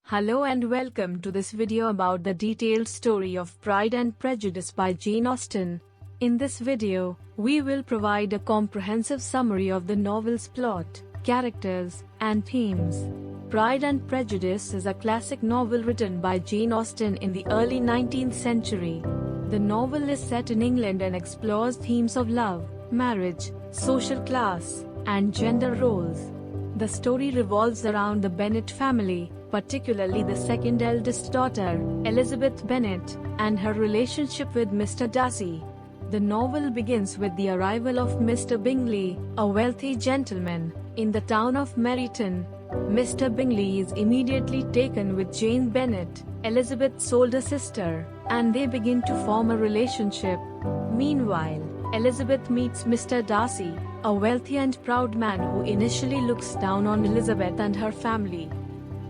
Hello and welcome to this video about the detailed story of Pride and Prejudice by Jane Austen. In this video, we will provide a comprehensive summary of the novel's plot, characters, and themes. Pride and Prejudice is a classic novel written by Jane Austen in the early 19th century. The novel is set in England and explores themes of love, marriage, social class, and gender roles. The story revolves around the Bennet family, particularly the second eldest daughter, Elizabeth Bennet, and her relationship with Mr. Darcy. The novel begins with the arrival of Mr. Bingley, a wealthy gentleman, in the town of Meryton. Mr. Bingley is immediately taken with Jane Bennet, Elizabeth's older sister, and they begin to form a relationship. Meanwhile, Elizabeth meets Mr. Darcy, a wealthy and proud man who initially looks down on Elizabeth and her family.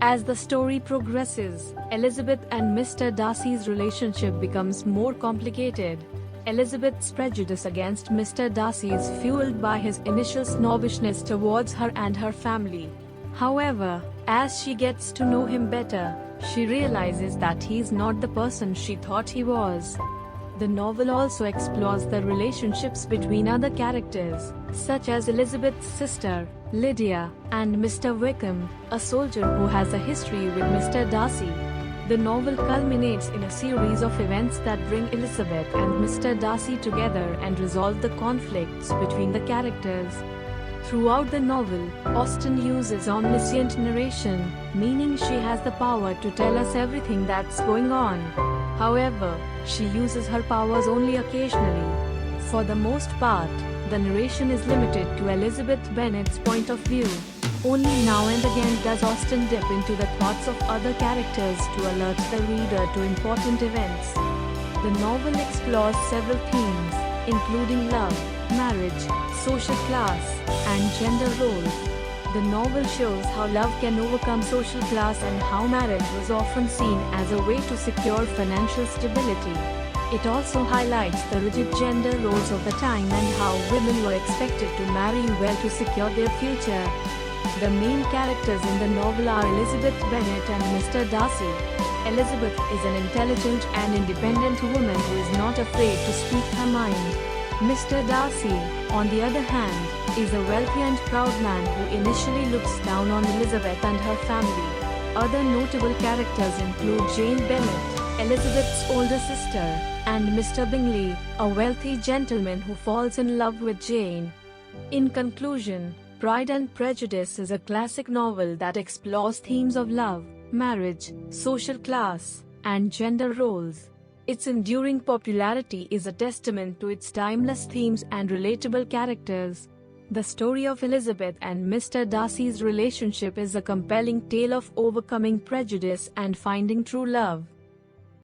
As the story progresses, Elizabeth and Mr. Darcy's relationship becomes more complicated. Elizabeth's prejudice against Mr. Darcy is fueled by his initial snobbishness towards her and her family. However, as she gets to know him better, she realizes that he's not the person she thought he was. The novel also explores the relationships between other characters, such as Elizabeth's sister, Lydia, and Mr. Wickham, a soldier who has a history with Mr. Darcy. The novel culminates in a series of events that bring Elizabeth and Mr. Darcy together and resolve the conflicts between the characters. Throughout the novel, Austen uses omniscient narration, meaning she has the power to tell us everything that's going on. However, she uses her powers only occasionally. For the most part, the narration is limited to Elizabeth Bennet's point of view. Only now and again does Austen dip into the thoughts of other characters to alert the reader to important events. The novel explores several themes, including love, marriage, social class, and gender roles. The novel shows how love can overcome social class and how marriage was often seen as a way to secure financial stability. It also highlights the rigid gender roles of the time and how women were expected to marry well to secure their future. The main characters in the novel are Elizabeth Bennet and Mr. Darcy. Elizabeth is an intelligent and independent woman who is not afraid to speak her mind. Mr. Darcy, on the other hand, is a wealthy and proud man who initially looks down on Elizabeth and her family. Other notable characters include Jane Bennet, Elizabeth's older sister, and Mr. Bingley, a wealthy gentleman who falls in love with Jane. In conclusion, Pride and Prejudice is a classic novel that explores themes of love, marriage, social class, and gender roles. Its enduring popularity is a testament to its timeless themes and relatable characters. The story of Elizabeth and Mr. Darcy's relationship is a compelling tale of overcoming prejudice and finding true love.